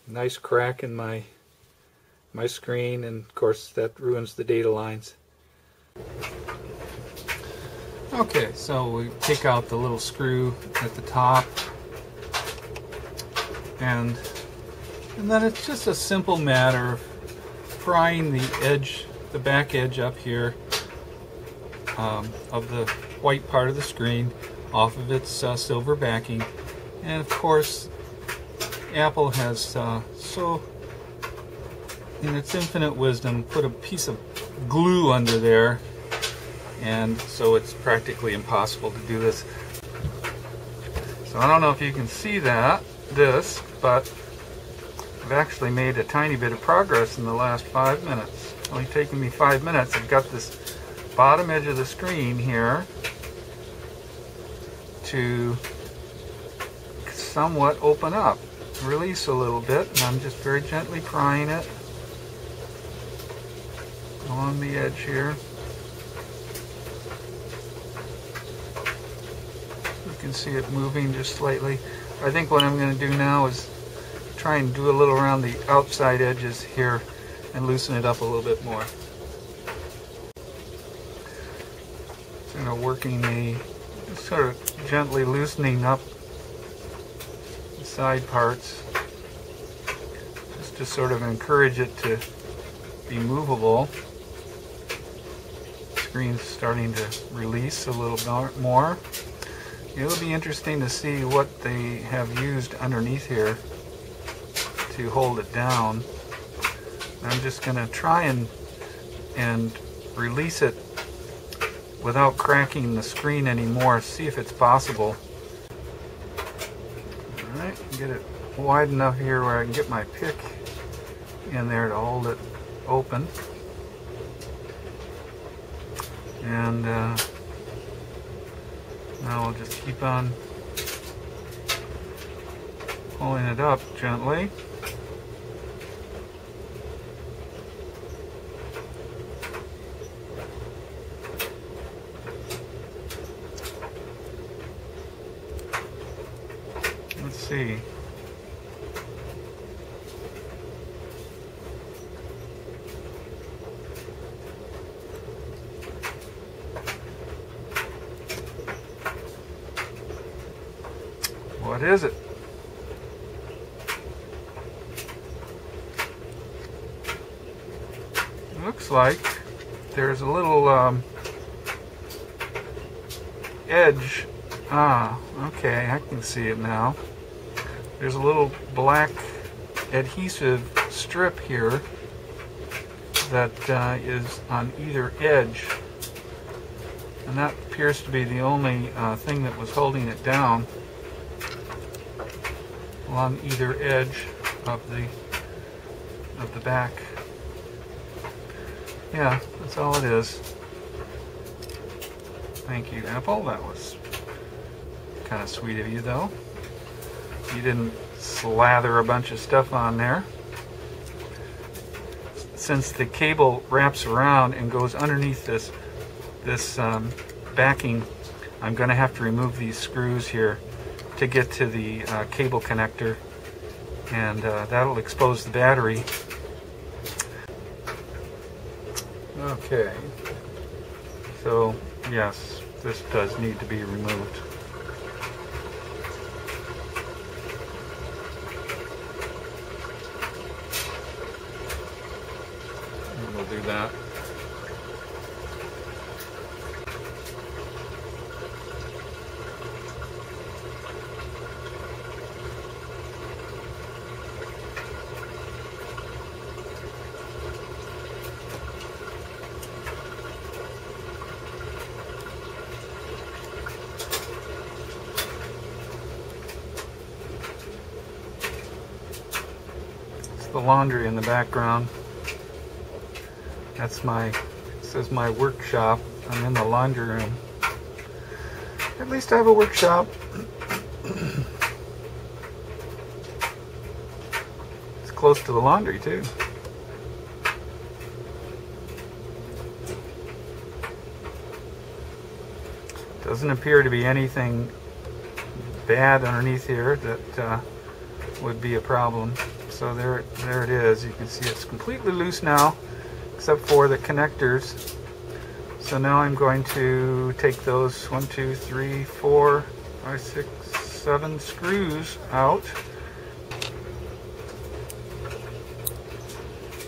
nice crack in my screen, and of course that ruins the data lines. Okay, so we take out the little screw at the top, and then it's just a simple matter of prying the edge, the back edge up here of the white part of the screen off of its silver backing. And of course Apple has so in its infinite wisdom put a piece of glue under there, and so it's practically impossible to do this. So I don't know if you can see this, but I've actually made a tiny bit of progress in the last 5 minutes. It's only taken me 5 minutes. I've got this bottom edge of the screen here to somewhat open up, release a little bit, and I'm just very gently prying it along the edge here. You can see it moving just slightly. I think what I'm going to do now is try and do a little around the outside edges here and loosen it up a little bit more. So working the, sort of gently loosening up the side parts, just to sort of encourage it to be movable. The screen's starting to release a little more. It'll be interesting to see what they have used underneath here to hold it down. I'm just going to try and release it without cracking the screen anymore, see if it's possible. Alright, get it wide enough here where I can get my pick in there to hold it open. And now I'll just keep on pulling it up gently. Let's see. What is it? Looks like there's a little edge. Ah, okay, I can see it now. There's a little black adhesive strip here that is on either edge, and that appears to be the only thing that was holding it down along either edge of the back. Yeah, that's all it is. Thank you, Apple. That was kind of sweet of you, though. You didn't slather a bunch of stuff on there. Since the cable wraps around and goes underneath this backing, I'm going to have to remove these screws here to get to the cable connector, and that'll expose the battery. Okay, so yes, this does need to be removed. And we'll do that. The laundry in the background. That's it says my workshop. I'm in the laundry room. At least I have a workshop. It's close to the laundry too. Doesn't appear to be anything bad underneath here that would be a problem. So there it is. You can see it's completely loose now, except for the connectors. So now I'm going to take those 1, 2, 3, 4, 5, 6, 7 screws out.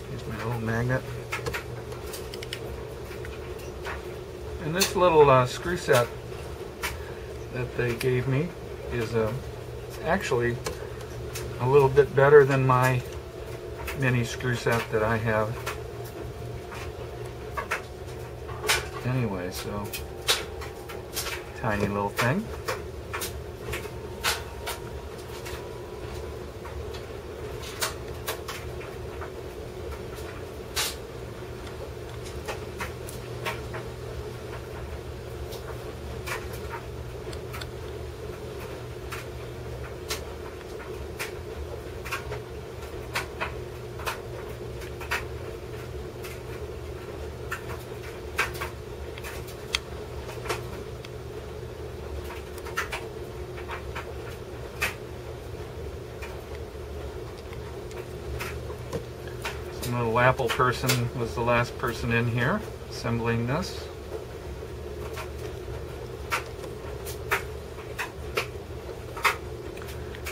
Here's my little magnet. And this little screw set that they gave me is actually a little bit better than my mini screw set that I have. Anyway, so tiny little thing. Some little Apple person was the last person in here assembling this.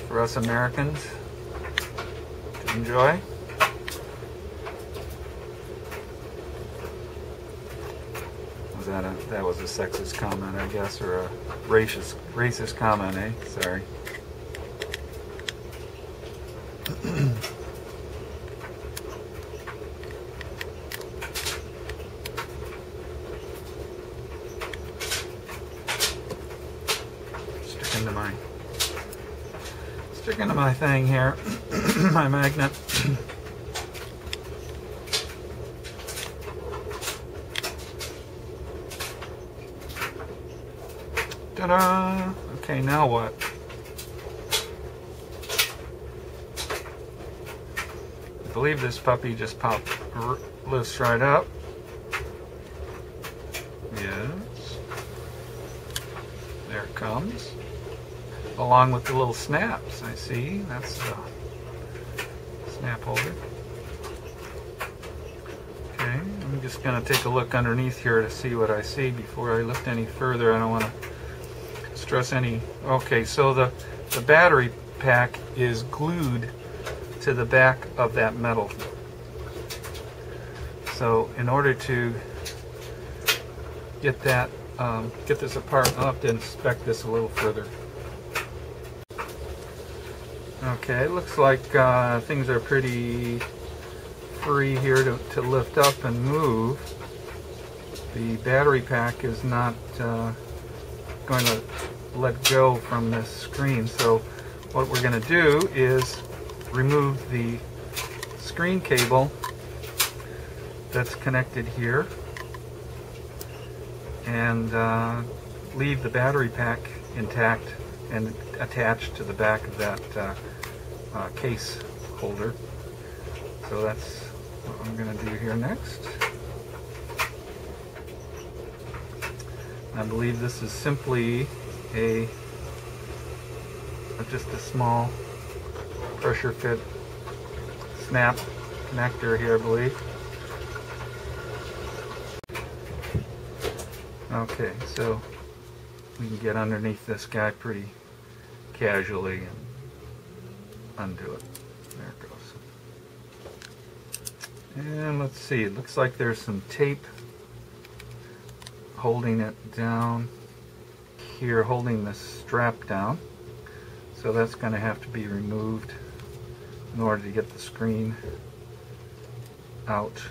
For us Americans to enjoy. That was a sexist comment, I guess, or a racist comment, eh? Sorry. Stick into my thing here, my magnet. Ta-da! Okay, now what? I believe this puppy just lifts right up. Yes. There it comes. Along with the little snaps, I see. That's the snap holder. Okay, I'm just going to take a look underneath here to see what I see before I lift any further. I don't want to stress any. Okay, so the battery pack is glued to the back of that metal. So in order to get that, get this apart, I'll have to inspect this a little further. Okay, it looks like things are pretty free here to lift up and move. The battery pack is not going to let go from this screen, so what we're going to do is remove the screen cable that's connected here and leave the battery pack intact and attached to the back of that case holder. So that's what I'm going to do here next. I believe this is simply just a small pressure fit snap connector here, I believe. Okay, so we can get underneath this guy pretty casually and undo it. There it goes. And let's see, it looks like there's some tape holding it down here, holding the strap down. So that's going to have to be removed in order to get the screen out.